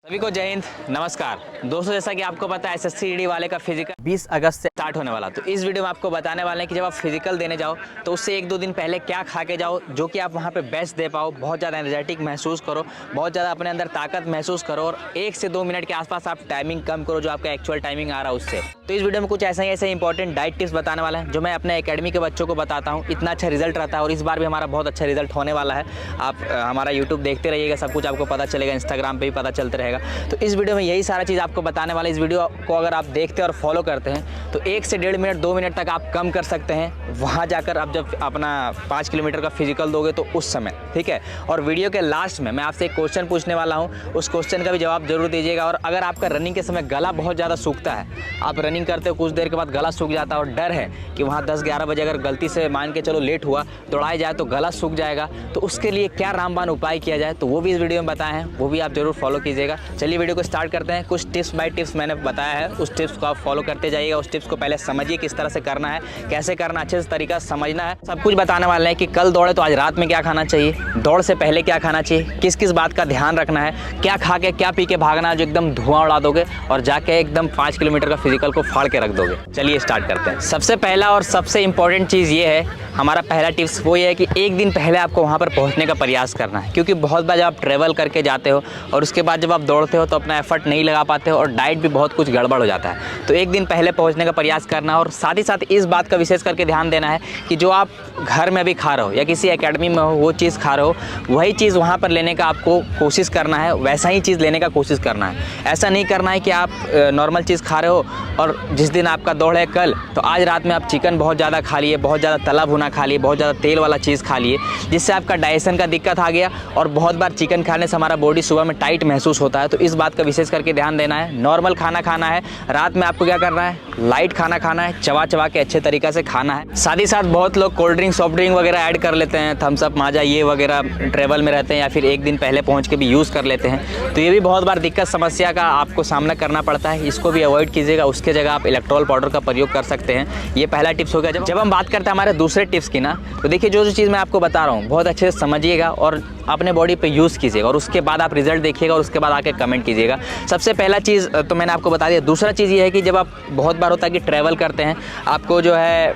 सभी को जय हिंद, नमस्कार दोस्तों। जैसा कि आपको पता है एसएससी वाले का फिजिकल 20 अगस्त से स्टार्ट होने वाला। तो इस वीडियो में आपको बताने वाले हैं कि जब आप फिजिकल देने जाओ तो उससे एक दो दिन पहले क्या खा के जाओ जो कि आप वहां पे बेस्ट दे पाओ, बहुत ज़्यादा एनर्जेटिक महसूस करो, बहुत ज़्यादा अपने अंदर ताकत महसूस करो और 1 से 2 मिनट के आसपास आप टाइमिंग कम करो जो आपका एक्चुअल टाइमिंग आ रहा है उससे। तो इस वीडियो में कुछ ऐसे इंपॉर्टेंट डाइट टिप्स बताने वाला है जो मैं अपने एकेडमी के बच्चों को बताता हूँ। इतना अच्छा रिजल्ट रहता है और इस बार भी हमारा बहुत अच्छा रिजल्ट होने वाला है। आप हमारा यूट्यूब देखते रहिएगा, सब कुछ आपको पता चलेगा, इंस्टाग्राम पर भी पता चलते रहेगा। तो इस वीडियो में यही सारा चीज़ आपको बताने वाला है। इस वीडियो को अगर आप देखते और फॉलो करते हैं तो 1 से 1.5 मिनट 2 मिनट तक आप कम कर सकते हैं वहाँ जाकर आप जब अपना 5 किलोमीटर का फिजिकल दोगे तो उस समय, ठीक है। और वीडियो के लास्ट में मैं आपसे एक क्वेश्चन पूछने वाला हूँ, उस क्वेश्चन का भी जवाब जरूर दीजिएगा। और अगर आपका रनिंग के समय गला बहुत ज़्यादा सूखता है, आप रनिंग करते हो कुछ देर के बाद गला सूख जाता है और डर है कि वहाँ 10-11 बजे अगर गलती से मान के चलो लेट हुआ, दौड़ाया जाए तो गला सूख जाएगा, तो उसके लिए क्या रामबाण उपाय किया जाए तो वो भी इस वीडियो में बताए हैं, वो भी आप जरूर फॉलो कीजिएगा। चलिए वीडियो को स्टार्ट करते हैं। कुछ टिप्स बाय टिप्स मैंने बताया है, उस टिप्स को आप फॉलो करते जाइएगा। उस टिप्स को पहले समझिए किस तरह से करना है, कैसे करना, अच्छे से तरीका समझना है। सब कुछ बताने वाले हैं कि कल दौड़े तो आज रात में क्या खाना चाहिए, दौड़ से पहले क्या खाना चाहिए, किस किस बात का ध्यान रखना है, क्या खा के क्या पी के भागना है जो एकदम धुआं उड़ा दोगे और जाके एकदम 5 किलोमीटर का फिजिकल को फाड़ के रख दोगे। चलिए स्टार्ट करते हैं। सबसे पहला और सबसे इंपॉर्टेंट चीज़ ये है, हमारा पहला टिप्स वो ये है कि एक दिन पहले आपको वहाँ पर पहुँचने का प्रयास करना है। क्योंकि बहुत बार जब आप ट्रैवल करके जाते हो और उसके बाद जब आप दौड़ते हो तो अपना एफर्ट नहीं लगा पाते हो और डाइट भी बहुत कुछ गड़बड़ हो जाता है। तो एक दिन पहले पहुँचने का प्रयास करना है और साथ ही साथ इस बात का विशेष करके ध्यान देना है कि जो आप घर में भी खा रहे हो या किसी एकेडमी में हो वो चीज़ खा रहे हो, वही चीज़ वहाँ पर लेने का आपको कोशिश करना है, वैसा ही चीज़ लेने का कोशिश करना है। ऐसा नहीं करना है कि आप नॉर्मल चीज़ खा रहे हो और जिस दिन आपका दौड़ है कल तो आज रात में आप चिकन बहुत ज़्यादा खा लिए, बहुत ज़्यादा तला भुना खा लिए, बहुत ज़्यादा तेल वाला चीज़ खा लिए, जिससे आपका डाइजेशन का दिक्कत आ गया। और बहुत बार चिकन खाने से हमारा बॉडी सुबह में टाइट महसूस होता है, तो इस बात का विशेष करके ध्यान देना है। नॉर्मल खाना खाना है, रात में आपको क्या करना है, लाइट खाना खाना है, चबा चबा के अच्छे तरीके से खाना है। साथ ही साथ बहुत लोग कोल्ड ड्रिंक सॉफ्ट ड्रिंक वगैरह ऐड कर लेते हैं, थम्स अप माजा ये वगैरह ट्रैवल में रहते हैं या फिर एक दिन पहले पहुँच के भी यूज़ कर लेते हैं। तो ये भी बहुत बार दिक्कत समस्या का आपको सामना करना पड़ता है, इसको भी अवॉइड कीजिएगा। उसके जगह आप इलेक्ट्रोल पाउडर का प्रयोग कर सकते हैं। ये पहला टिप्स हो गया। जब हम बात करते हैं हमारे दूसरे टिप्स की ना, तो देखिए जो चीज़ मैं आपको बता रहा हूँ बहुत अच्छे से समझिएगा और अपने बॉडी पे यूज़ कीजिएगा और उसके बाद आप रिजल्ट देखिएगा और उसके बाद आके कमेंट कीजिएगा। सबसे पहला चीज़ तो मैंने आपको बता दिया। दूसरा चीज़ ये है कि जब आप बहुत बार होता है कि ट्रैवल करते हैं, आपको जो है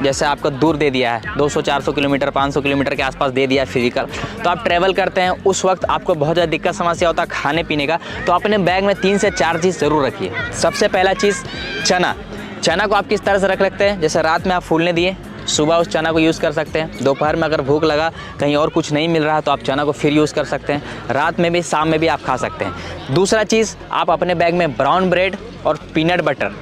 जैसे आपको दूर दे दिया है 200-400 किलोमीटर 500 किलोमीटर के आसपास दे दिया है फिजिकल, तो आप ट्रैवल करते हैं, उस वक्त आपको बहुत ज़्यादा दिक्कत समस्या होता है खाने पीने का। तो अपने बैग में 3 से 4 चीज़ ज़रूर रखिए। सबसे पहला चीज़ चना को आप किस तरह से रख सकते हैं, जैसे रात में आप फूलने दिए, सुबह उस चना को यूज़ कर सकते हैं। दोपहर में अगर भूख लगा कहीं और कुछ नहीं मिल रहा तो आप चना को फिर यूज़ कर सकते हैं। रात में भी शाम में भी आप खा सकते हैं। दूसरा चीज़, आप अपने बैग में ब्राउन ब्रेड और पीनट बटर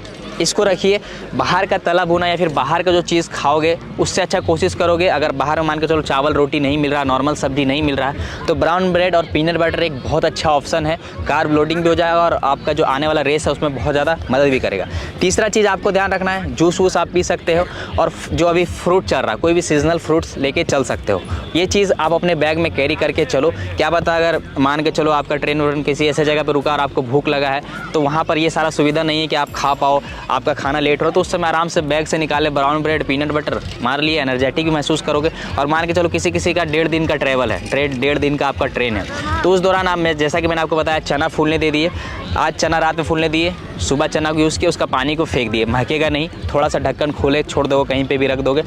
इसको रखिए। बाहर का तला भुना या फिर बाहर का जो चीज़ खाओगे उससे अच्छा कोशिश करोगे, अगर बाहर में मान के चलो चावल रोटी नहीं मिल रहा, नॉर्मल सब्जी नहीं मिल रहा है, तो ब्राउन ब्रेड और पीनट बटर एक बहुत अच्छा ऑप्शन है। कार्ब लोडिंग भी हो जाएगा और आपका जो आने वाला रेस है उसमें बहुत ज़्यादा मदद भी करेगा। तीसरा चीज़ आपको ध्यान रखना है, जूस वूस आप पी सकते हो और जो अभी फ्रूट चल रहा है कोई भी सीजनल फ्रूट्स लेके चल सकते हो। ये चीज़ आप अपने बैग में कैरी करके चलो। क्या पता अगर मान के चलो आपका ट्रेन वरेन किसी ऐसे जगह पर रुका और आपको भूख लगा है तो वहाँ पर ये सारा सुविधा नहीं है कि आप खा पाओ, आपका खाना लेट हो, तो उस समय आराम से बैग से निकाले ब्राउन ब्रेड पीनट बटर मार लिए, एनर्जेटिक भी महसूस करोगे। और मान के चलो किसी का 1.5 दिन का ट्रैवल है, 1.5 दिन का आपका ट्रेन है, तो उस दौरान आप जैसा कि मैंने आपको बताया चना फूलने दे दिए। आज चना रात में फूलने दिए, सुबह चना को यूज़ किया, उसका पानी को फेंक दिए, महकेगा नहीं, थोड़ा सा ढक्कन खोले छोड़ दो, कहीं पे भी रख दोगे।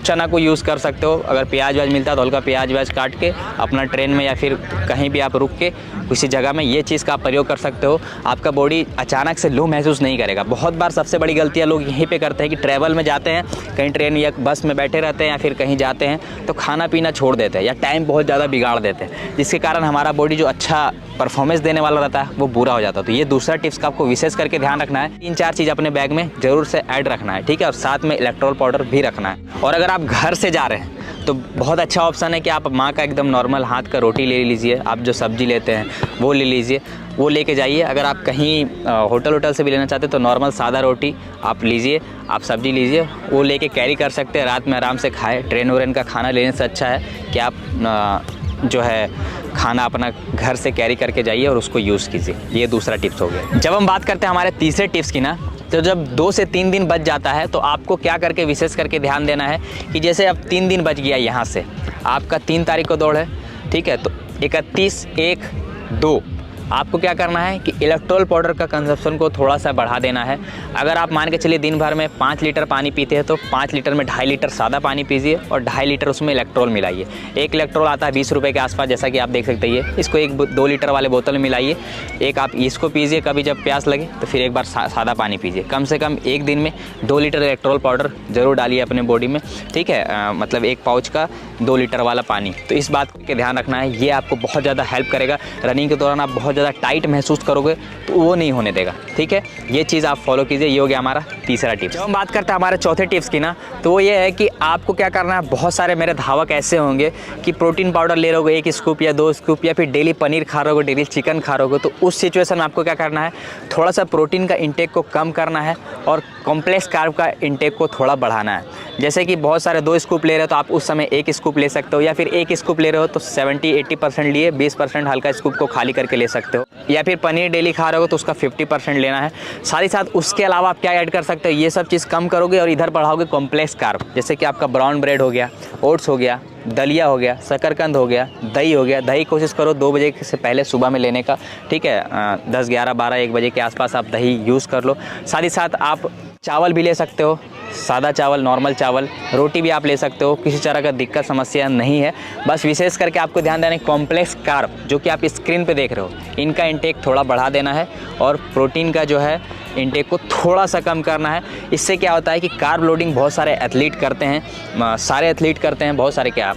चना को यूज़ कर सकते हो। अगर प्याज व्याज मिलता है तो हल्का प्याज व्याज काट के अपना ट्रेन में या फिर कहीं भी आप रुक के किसी जगह में ये चीज़ का आप प्रयोग कर सकते हो। आपका बॉडी अचानक से लो महसूस नहीं करेगा। बहुत बार सबसे बड़ी गलतियाँ लोग यहीं पे करते हैं कि ट्रैवल में जाते हैं, कहीं ट्रेन या बस में बैठे रहते हैं या फिर कहीं जाते हैं तो खाना पीना छोड़ देते हैं या टाइम बहुत ज़्यादा बिगाड़ देते हैं, जिसके कारण हमारा बॉडी जो अच्छा परफॉर्मेंस देने वाला रहता है वो बुरा हो जाता है। तो ये दूसरा टिप्स का आपको विशेष करके ध्यान रखना है। 3-4 चीज़ अपने बैग में ज़रूर से ऐड रखना है, ठीक है, और साथ में इलेक्ट्रोल पाउडर भी रखना है। और अगर आप घर से जा रहे हैं तो बहुत अच्छा ऑप्शन है कि आप माँ का एकदम नॉर्मल हाथ का रोटी ले लीजिए, आप जो सब्जी लेते हैं वो ले लीजिए, वो लेके जाइए। अगर आप कहीं होटल से भी लेना चाहते हैं तो नॉर्मल सादा रोटी आप लीजिए, आप सब्जी लीजिए, वो लेके कैरी कर सकते हैं, रात में आराम से खाएं। ट्रेन वरेन का खाना लेने से अच्छा है कि आप जो है खाना अपना घर से कैरी करके जाइए और उसको यूज़ कीजिए। ये दूसरा टिप्स हो गया। जब हम बात करते हैं हमारे तीसरे टिप्स की ना, तो जब 2 से 3 दिन बच जाता है तो आपको क्या करके विशेष करके ध्यान देना है कि जैसे अब 3 दिन बच गया, यहाँ से आपका 3 तारीख को दौड़ है, ठीक है, तो 31, 1, 2 आपको क्या करना है कि इलेक्ट्रोल पाउडर का कंजप्शन को थोड़ा सा बढ़ा देना है। अगर आप मान के चलिए दिन भर में 5 लीटर पानी पीते हैं तो 5 लीटर में 2.5 लीटर सादा पानी पीजिए और 2.5 लीटर उसमें इलेक्ट्रोल मिलाइए। एक इलेक्ट्रोल आता है 20 रुपये के आसपास, जैसा कि आप देख सकते हैं। इसको एक 2 लीटर वाले बोतल में मिलाइए। एक आप इसको पीजिए कभी जब प्यास लगे तो फिर एक बार सादा पानी पीजिए। कम से कम एक दिन में 2 लीटर इलेक्ट्रोल पाउडर ज़रूर डालिए अपने बॉडी में, ठीक है। मतलब एक पाउच का 2 लीटर वाला पानी। तो इस बात का ध्यान रखना है, ये आपको बहुत ज़्यादा हेल्प करेगा। रनिंग के दौरान आप बहुत ज़्यादा टाइट महसूस करोगे तो वो नहीं होने देगा, ठीक है। ये चीज़ आप फॉलो कीजिए। ये हो गया हमारा तीसरा टिप्स। जब हम बात करते हैं हमारे चौथे टिप्स की ना, तो वो ये है कि आपको क्या करना है। बहुत सारे मेरे धावक ऐसे होंगे कि प्रोटीन पाउडर ले रहोगे 1 स्कूप या 2 स्कूप, या फिर डेली पनीर खा रहोगे, डेली चिकन खा रहोगे। तो उस सिचुएशन में आपको क्या करना है, थोड़ा सा प्रोटीन का इंटेक को कम करना है और कॉम्प्लेक्स कार्ब का इंटेक को थोड़ा बढ़ाना है। जैसे कि बहुत सारे 2 स्कूप ले रहे हो तो आप उस समय 1 स्कूप ले सकते हो, या फिर 1 स्कूप ले रहे हो तो 70-80% लिए 20% हल्का स्कूप को खाली करके ले सकते हो, या फिर पनीर डेली खा रहे हो तो उसका 50% लेना है। साथ ही साथ उसके अलावा आप क्या ऐड कर सकते हो, ये सब चीज़ कम करोगे और इधर बढ़ाओगे कॉम्प्लेक्स कार्ब। जैसे कि आपका ब्राउन ब्रेड हो गया, ओट्स हो गया, दलिया हो गया, शकरकंद हो गया, दही हो गया। दही कोशिश करो 2 बजे से पहले सुबह में लेने का, ठीक है। 10, 11, 12, 1 बजे के आसपास आप दही यूज़ कर लो। साथ ही साथ आप चावल भी ले सकते हो, सादा चावल, नॉर्मल चावल, रोटी भी आप ले सकते हो। किसी तरह का दिक्कत समस्या नहीं है। बस विशेष करके आपको ध्यान देना है कॉम्प्लेक्स कार्ब जो कि आप स्क्रीन पे देख रहे हो, इनका इंटेक थोड़ा बढ़ा देना है और प्रोटीन का जो है इंटेक को थोड़ा सा कम करना है। इससे क्या होता है कि कार्ब लोडिंग बहुत सारे एथलीट करते हैं, सारे एथलीट करते हैं, बहुत सारे क्या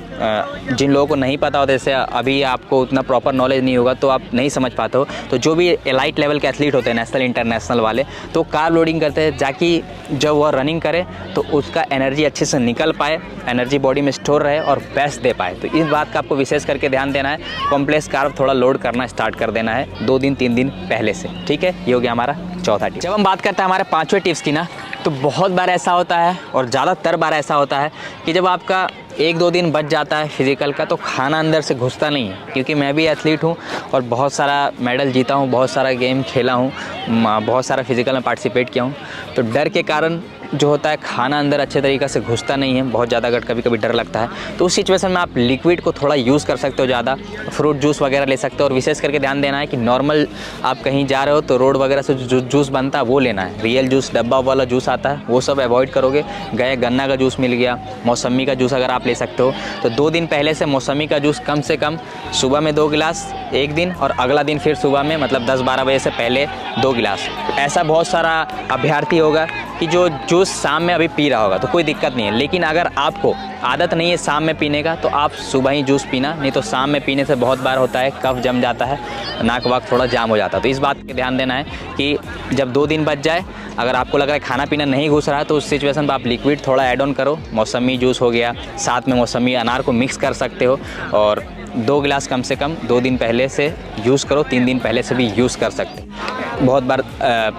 जिन लोगों को नहीं पता होता, जैसे अभी आपको उतना प्रॉपर नॉलेज नहीं होगा तो आप नहीं समझ पाते हो। तो जो भी एलाइट लेवल के एथलीट होते हैं, नेशनल इंटरनेशनल वाले, तो कार्ब लोडिंग करते हैं ताकि जब वह रनिंग करे तो उसका एनर्जी अच्छे से निकल पाए, एनर्जी बॉडी में स्टोर रहे और बेस्ट दे पाए। तो इस बात का आपको विशेष करके ध्यान देना है। कॉम्प्लेक्स कार्ब थोड़ा लोड करना स्टार्ट कर देना है 2 दिन 3 दिन पहले से, ठीक है। ये हो गया हमारा चौथा टिप्स। जब हम बात करते हैं हमारे 5वें टिप्स की ना, तो बहुत बार ऐसा होता है और ज़्यादातर बार ऐसा होता है कि जब आपका 1-2 दिन बच जाता है फिज़िकल का तो खाना अंदर से घुसता नहीं है। क्योंकि मैं भी एथलीट हूँ और बहुत सारा मेडल जीता हूँ, बहुत सारा गेम खेला हूँ, बहुत सारा फिज़िकल में पार्टिसिपेट किया हूँ। तो डर के कारण जो होता है खाना अंदर अच्छे तरीक़े से घुसता नहीं है, बहुत ज़्यादा अगर कभी कभी डर लगता है। तो उस सिचुएशन में आप लिक्विड को थोड़ा यूज़ कर सकते हो, ज़्यादा फ्रूट जूस वगैरह ले सकते हो। और विशेष करके ध्यान देना है कि नॉर्मल आप कहीं जा रहे हो तो रोड वगैरह से जो जूस बनता है वो लेना है। रियल जूस, डब्बा वाला जूस आता है, वो सब अवॉइड करोगे। गन्ना का जूस मिल गया, मौसमी का जूस अगर आप ले सकते हो तो 2 दिन पहले से मौसमी का जूस कम से कम सुबह में 2 गिलास एक दिन, और अगला दिन फिर सुबह में मतलब 10-12 बजे से पहले 2 गिलास। ऐसा बहुत सारा अभ्यर्थी होगा कि जो जूस शाम में अभी पी रहा होगा तो कोई दिक्कत नहीं है। लेकिन अगर आपको आदत नहीं है शाम में पीने का तो आप सुबह ही जूस पीना, नहीं तो शाम में पीने से बहुत बार होता है कफ जम जाता है, नाक वाक थोड़ा जाम हो जाता है। तो इस बात पे ध्यान देना है कि जब 2 दिन बच जाए, अगर आपको लग रहा है खाना पीना नहीं घुस रहा है तो उस सिचुएशन पर आप लिक्विड थोड़ा ऐड ऑन करो। मौसमी जूस हो गया, साथ में मौसमी अनार को मिक्स कर सकते हो, और 2 गिलास कम से कम 2 दिन पहले से यूज़ करो, 3 दिन पहले से भी यूज़ कर सकते हो। बहुत बार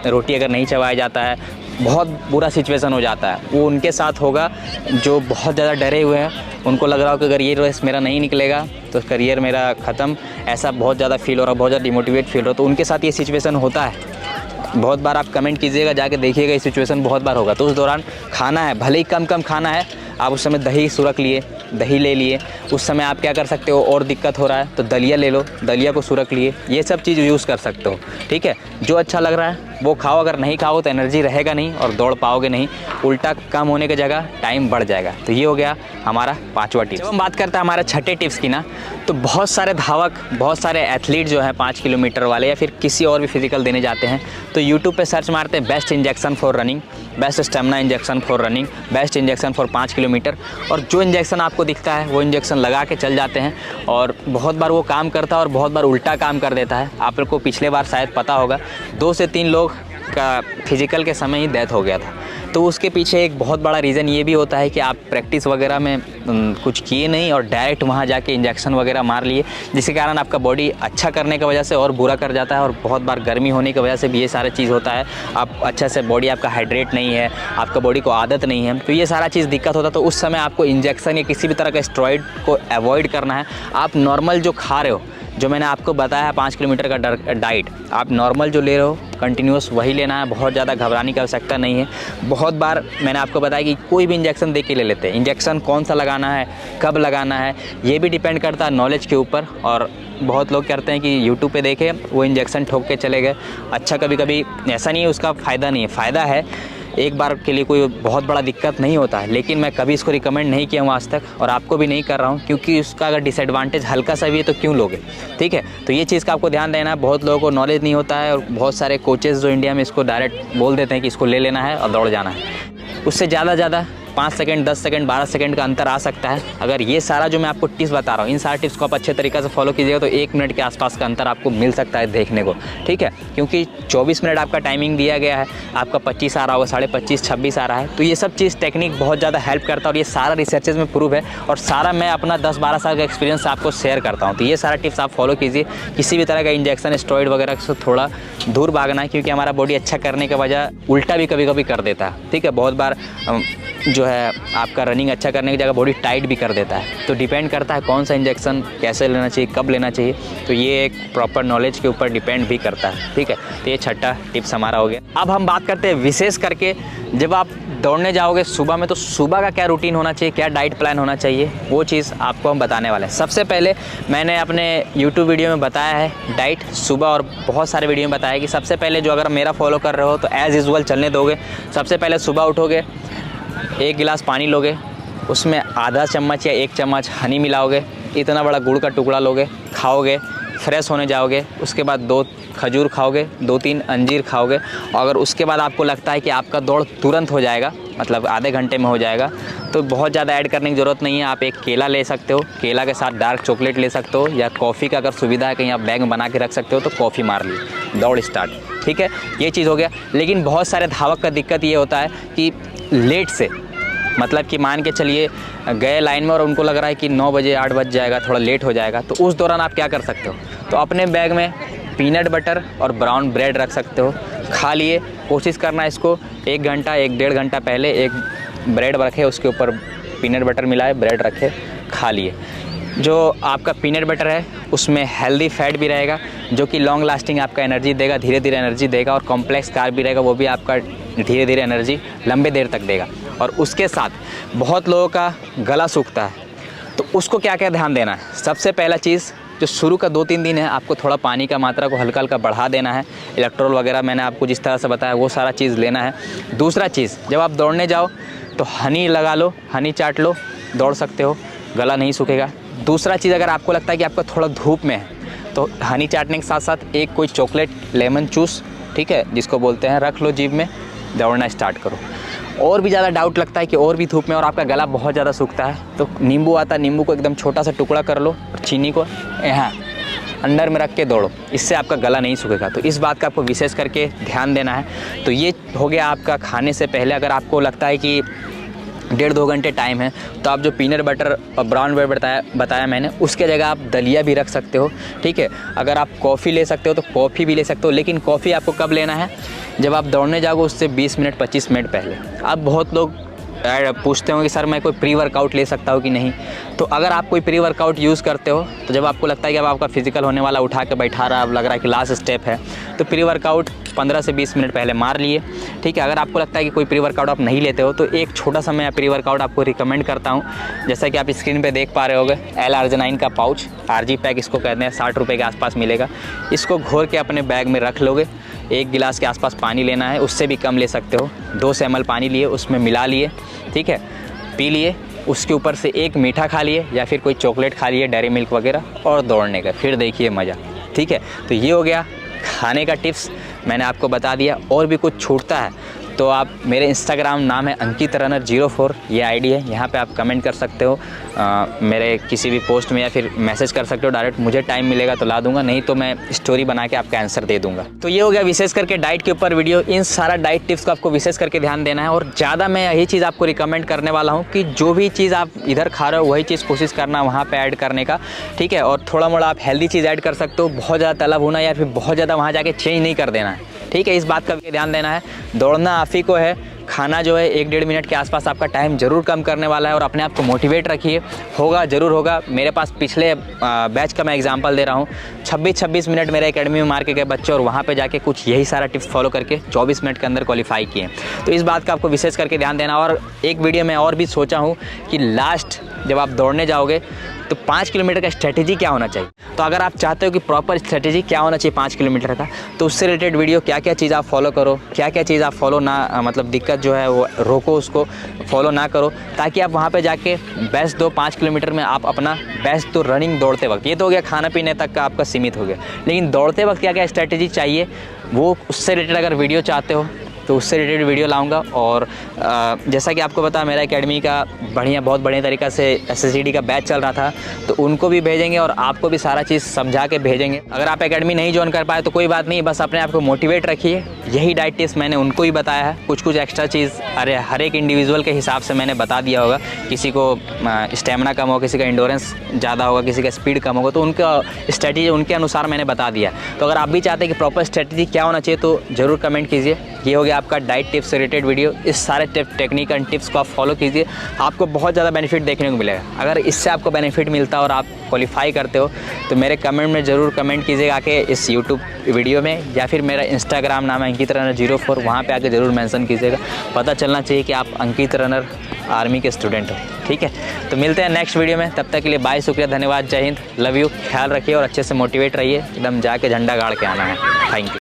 रोटी अगर नहीं चबाया जाता है, बहुत बुरा सिचुएशन हो जाता है। वो उनके साथ होगा जो बहुत ज़्यादा डरे हुए हैं, उनको लग रहा हो कि अगर ये रेस मेरा नहीं निकलेगा तो करियर मेरा ख़त्म, ऐसा बहुत ज़्यादा फील हो रहा है, बहुत ज़्यादा डिमोटिवेट फील हो रहा है। तो उनके साथ ये सिचुएशन होता है। बहुत बार आप कमेंट कीजिएगा, जाके देखिएगा, ये सिचुएशन बहुत बार होगा। तो उस दौरान खाना है, भले ही कम खाना है, आप उस समय दही सुरख लिए, दही ले लिए। उस समय आप क्या कर सकते हो, और दिक्कत हो रहा है तो दलिया ले लो, दलिया को सुरख लिए। ये सब चीज़ यूज़ कर सकते हो, ठीक है। जो अच्छा लग रहा है वो खाओ, अगर नहीं खाओ तो एनर्जी रहेगा नहीं और दौड़ पाओगे नहीं, उल्टा कम होने की जगह टाइम बढ़ जाएगा। तो ये हो गया हमारा 5वां टिप्स। जब हम बात करते हैं हमारे 6ठे टिप्स की ना, तो बहुत सारे धावक, बहुत सारे एथलीट जो हैं 5 किलोमीटर वाले या फिर किसी और भी फिजिकल देने जाते हैं तो यूट्यूब पे सर्च मारते हैं best injection for running, best stamina injection for running, best injection for 5 kilometre, और जो इंजेक्शन आपको दिखता है वो इंजेक्शन लगा के चल जाते हैं। और बहुत बार वो काम करता है और बहुत बार उल्टा काम कर देता है। आप लोग को पिछले बार शायद पता होगा 2 से 3 लोग का फिजिकल के समय ही डेथ हो गया था। तो उसके पीछे एक बहुत बड़ा रीज़न ये भी होता है कि आप प्रैक्टिस वगैरह में कुछ किए नहीं और डायरेक्ट वहाँ जाके इंजेक्शन वगैरह मार लिए, जिसके कारण आपका बॉडी अच्छा करने की वजह से और बुरा कर जाता है। और बहुत बार गर्मी होने की वजह से भी ये सारा चीज़ होता है। आप अच्छे से बॉडी आपका हाइड्रेट नहीं है, आपका बॉडी को आदत नहीं है, तो ये सारा चीज़ दिक्कत होता है। तो उस समय आपको इंजेक्शन या किसी भी तरह का स्टेरॉइड को अवॉइड करना है। आप नॉर्मल जो खा रहे हो, जो मैंने आपको बताया है 5 किलोमीटर का डाइट, आप नॉर्मल जो ले रहे हो कंटिन्यूस वही लेना है। बहुत ज़्यादा घबराने की आवश्यकता नहीं है। बहुत बार मैंने आपको बताया कि कोई भी इंजेक्शन दे के ले लेते हैं। इंजेक्शन कौन सा लगाना है, कब लगाना है, ये भी डिपेंड करता है नॉलेज के ऊपर और बहुत लोग करते हैं कि यूट्यूब पे देखे वो इंजेक्शन ठोक के चले गए। अच्छा, कभी कभी ऐसा नहीं है उसका फ़ायदा नहीं है, फ़ायदा है, एक बार के लिए कोई बहुत बड़ा दिक्कत नहीं होता है, लेकिन मैं कभी इसको रिकमेंड नहीं किया हूँ आज तक, और आपको भी नहीं कर रहा हूँ, क्योंकि उसका अगर डिसएडवांटेज हल्का सा भी है तो क्यों लोगे, ठीक है। तो ये चीज़ का आपको ध्यान देना है। बहुत लोगों को नॉलेज नहीं होता है और बहुत सारे कोचेज़ जो इंडिया में इसको डायरेक्ट बोल देते हैं कि इसको ले लेना है और दौड़ जाना है। उससे ज़्यादा 5 सेकंड, 10 सेकंड, 12 सेकंड का अंतर आ सकता है। अगर ये सारा जो मैं आपको टिप्स बता रहा हूँ, इन सारे टिप्स को आप अच्छे तरीके से फॉलो कीजिएगा तो 1 मिनट के आसपास का अंतर आपको मिल सकता है देखने को, ठीक है। क्योंकि 24 मिनट आपका टाइमिंग दिया गया है, आपका 25 आ रहा होगा, 25.5, 26 आ रहा है। तो ये सब चीज़ टेक्निक बहुत ज़्यादा हेल्प करता है और ये सारा रिसर्चेज में प्रूव है और सारा मैं अपना 10-12 साल का एक्सपीरियंस आपको शेयर करता हूँ। तो ये सारा टिप्स आप फॉलो कीजिए। किसी भी तरह का इंजेक्शन, स्टेरॉइड वगैरह से थोड़ा दूर भागना है, क्योंकि हमारा बॉडी अच्छा करने के वजह उल्टा भी कभी कभी कर देता है, ठीक है। बहुत बार जो है आपका रनिंग अच्छा करने की जगह बॉडी टाइट भी कर देता है। तो डिपेंड करता है कौन सा इंजेक्शन कैसे लेना चाहिए, कब लेना चाहिए। तो ये एक प्रॉपर नॉलेज के ऊपर डिपेंड भी करता है, ठीक है। तो ये छठा टिप्स हमारा हो गया। अब हम बात करते हैं विशेष करके जब आप दौड़ने जाओगे सुबह में, तो सुबह का क्या रूटीन होना चाहिए, क्या डाइट प्लान होना चाहिए, वो चीज़ आपको हम बताने वाले हैं। सबसे पहले मैंने अपने YouTube वीडियो में बताया है डाइट सुबह, और बहुत सारे वीडियो में बताया है कि सबसे पहले जो अगर मेरा फॉलो कर रहे हो तो एज़ यूजुअल चलने दोगे। सबसे पहले सुबह उठोगे, 1 गिलास पानी लोगे, उसमें आधा चम्मच या 1 चम्मच हनी मिलाओगे, इतना बड़ा गुड़ का टुकड़ा लोगे, खाओगे, फ्रेश होने जाओगे। उसके बाद 2 खजूर खाओगे, 2-3 अंजीर खाओगे। और अगर उसके बाद आपको लगता है कि आपका दौड़ तुरंत हो जाएगा, मतलब आधे घंटे में हो जाएगा, तो बहुत ज़्यादा ऐड करने की ज़रूरत नहीं है। आप एक केला ले सकते हो, केला के साथ डार्क चॉकलेट ले सकते हो, या कॉफ़ी का अगर सुविधा है कहीं आप बैग में बना के रख सकते हो तो कॉफ़ी मार ली, दौड़ स्टार्ट, ठीक है। ये चीज़ हो गया। लेकिन बहुत सारे धावक का दिक्कत ये होता है कि लेट से, मतलब कि मान के चलिए गए लाइन में और उनको लग रहा है कि 9 बजे 8 बज जाएगा, थोड़ा लेट हो जाएगा, तो उस दौरान आप क्या कर सकते हो, तो अपने बैग में पीनट बटर और ब्राउन ब्रेड रख सकते हो, खा लिए। कोशिश करना इसको 1 घंटा 1-1.5 घंटा पहले एक ब्रेड रखे, उसके ऊपर पीनट बटर मिलाए, ब्रेड रखे, खा लिए। जो आपका पीनट बटर है उसमें हेल्दी फैट भी रहेगा, जो कि लॉन्ग लास्टिंग आपका एनर्जी देगा, धीरे धीरे एनर्जी देगा, और कॉम्प्लेक्स कार्ब भी रहेगा, वो भी आपका धीरे धीरे एनर्जी लंबे देर तक देगा। और उसके साथ बहुत लोगों का गला सूखता है, तो उसको क्या क्या ध्यान देना है। सबसे पहला चीज़, जो शुरू का 2-3 दिन है, आपको थोड़ा पानी का मात्रा को हल्का हल्का बढ़ा देना है। इलेक्ट्रोल वगैरह मैंने आपको जिस तरह से बताया वो सारा चीज़ लेना है। दूसरा चीज़, जब आप दौड़ने जाओ तो हनी लगा लो, हनी चाट लो, दौड़ सकते हो, गला नहीं सूखेगा। दूसरा चीज़, अगर आपको लगता है कि आपका थोड़ा धूप में है तो हनी चाटने के साथ साथ एक कोई चॉकलेट, लेमन जूस, ठीक है, जिसको बोलते हैं, रख लो जीभ में, दौड़ना स्टार्ट करो। और भी ज़्यादा डाउट लगता है कि और भी धूप में और आपका गला बहुत ज़्यादा सूखता है, तो नींबू आता है, नींबू को एकदम छोटा सा टुकड़ा कर लो और चीनी को यहाँ अंदर में रख के दौड़ो, इससे आपका गला नहीं सूखेगा। तो इस बात का आपको विशेष करके ध्यान देना है। तो ये हो गया आपका खाने से पहले। अगर आपको लगता है कि 1.5-2 घंटे टाइम है, तो आप जो पीनट बटर और ब्राउन ब्रेड बताया मैंने, उसके जगह आप दलिया भी रख सकते हो, ठीक है। अगर आप कॉफ़ी ले सकते हो तो कॉफ़ी भी ले सकते हो, लेकिन कॉफ़ी आपको कब लेना है, जब आप दौड़ने जाओगे उससे 20 मिनट 25 मिनट पहले। अब बहुत लोग पूछते हो कि सर मैं कोई प्री वर्कआउट ले सकता हूँ कि नहीं। तो अगर आप कोई प्री वर्कआउट यूज़ करते हो, तो जब आपको लगता है कि अब आपका फिजिकल होने वाला, उठा के बैठा रहा, अब लग रहा है कि लास्ट स्टेप है, तो प्री वर्कआउट 15 से 20 मिनट पहले मार लिए, ठीक है। अगर आपको लगता है कि कोई प्री वर्कआउट आप नहीं लेते हो, तो एक छोटा सा मैं प्री वर्कआउट आपको रिकमेंड करता हूँ। जैसा कि आप स्क्रीन पे देख पा रहे होगे, L-आर्जिनाइन का पाउच, RG पैक इसको कहते हैं, 60 रुपये के आसपास मिलेगा। इसको घोर के अपने बैग में रख लोगे। 1 गिलास के आसपास पानी लेना है, उससे भी कम ले सकते हो। 2 ml पानी लिए, उसमें मिला लिए, ठीक है, पी लिए। उसके ऊपर से एक मीठा खा लिए या फिर कोई चॉकलेट खा लिए, डेयरी मिल्क वगैरह, और दौड़ने का, फिर देखिए मज़ा, ठीक है। तो ये हो गया खाने का टिप्स, मैंने आपको बता दिया। और भी कुछ छूटता है तो आप, मेरे इंस्टाग्राम नाम है अंकित रनर 04, ये आईडी है, यहाँ पे आप कमेंट कर सकते हो मेरे किसी भी पोस्ट में, या फिर मैसेज कर सकते हो डायरेक्ट। मुझे टाइम मिलेगा तो ला दूंगा, नहीं तो मैं स्टोरी बना के आपका आंसर दे दूंगा। तो ये हो गया विशेष करके डाइट के ऊपर वीडियो। इन सारा डाइट टिप्स को आपको विशेष करके ध्यान देना है, और ज़्यादा मैं यही चीज़ आपको रिकमेंड करने वाला हूँ कि जो भी चीज़ आप इधर खा रहे हो वही चीज़ कोशिश करना वहाँ पर ऐड करने का, ठीक है। और थोड़ा मोड़ा आप हेल्दी चीज़ ऐड कर सकते हो, बहुत ज़्यादा तला भुना या फिर बहुत ज़्यादा वहाँ जाके चेंज नहीं कर देना है, ठीक है। इस बात का भी ध्यान देना है। दौड़ना आप ही को है, खाना जो है 1-1.5 मिनट के आसपास आपका टाइम ज़रूर कम करने वाला है, और अपने आप को मोटिवेट रखिए, होगा ज़रूर होगा। मेरे पास पिछले बैच का मैं एग्जांपल दे रहा हूँ, 26 मिनट मेरे एकेडमी में मार के गए बच्चे, और वहाँ पे जाके कुछ यही सारा टिप्स फॉलो करके 24 मिनट के अंदर क्वालिफाई किए। तो इस बात का आपको विशेष करके ध्यान देना। और एक वीडियो में और भी सोचा हूँ कि लास्ट जब आप दौड़ने जाओगे तो 5 किलोमीटर का स्ट्रेटेजी क्या होना चाहिए। तो अगर आप चाहते हो कि प्रॉपर स्ट्रेटेजी क्या होना चाहिए 5 किलोमीटर का, तो उससे रिलेटेड वीडियो क्या क्या चीज़ आप फॉलो करो, क्या क्या चीज़ आप फॉलो ना मतलब दिक्कत जो है वो रोको, उसको फॉलो ना करो, ताकि आप वहाँ पे जाके बेस्ट दो। 5 किलोमीटर में आप अपना बेस्ट दो रनिंग दौड़ते वक्त। ये तो हो गया खाना पीने तक का आपका सीमित हो गया, लेकिन दौड़ते वक्त क्या क्या स्ट्रेटेजी चाहिए वो उससे रिलेटेड अगर वीडियो चाहते हो तो उससे रिलेटेड वीडियो लाऊंगा। और जैसा कि आपको पता मेरा एकेडमी का बहुत बढ़िया तरीक़ा से SSCD का बैच चल रहा था, तो उनको भी भेजेंगे और आपको भी सारा चीज़ समझा के भेजेंगे। अगर आप एकेडमी नहीं ज्वाइन कर पाए तो कोई बात नहीं, बस अपने आप को मोटिवेट रखिए। यही डाइट टिप्स मैंने उनको भी बताया है, कुछ एक्स्ट्रा चीज़ हर एक इंडिविजुअल के हिसाब से मैंने बता दिया होगा। किसी को स्टेमिना कम होगा, किसी का इंडोरेंस ज़्यादा होगा, किसी का स्पीड कम होगा, तो उनका स्ट्रेटेजी उनके अनुसार मैंने बता दिया। तो अगर आप भी चाहते हैं कि प्रॉपर स्ट्रेटेजी क्या होना चाहिए तो ज़रूर कमेंट कीजिए। ये हो गया आपका डाइट टिप्स से रिलेटेड वीडियो। इस सारे टेक्निक एंड टिप्स को आप फॉलो कीजिए, आपको बहुत ज़्यादा बेनिफिट देखने को मिलेगा। अगर इससे आपको बेनिफिट मिलता है और आप क्वालिफाई करते हो तो मेरे कमेंट में ज़रूर कमेंट कीजिएगा आके इस यूट्यूब वीडियो में, या फिर मेरा इंस्टाग्राम नाम है अंकित रनर 04, वहाँ पे आके ज़रूर मेंशन कीजिएगा। पता चलना चाहिए कि आप अंकित रनर आर्मी के स्टूडेंट हो। ठीक है, तो मिलते हैं नेक्स्ट वीडियो में, तब तक के लिए बाय, शुक्रिया, धन्यवाद, जय हिंद, लव यू। ख्याल रखिए और अच्छे से मोटिवेट रहिए, एकदम जाके झंडा गाड़ के आना है। Thank you.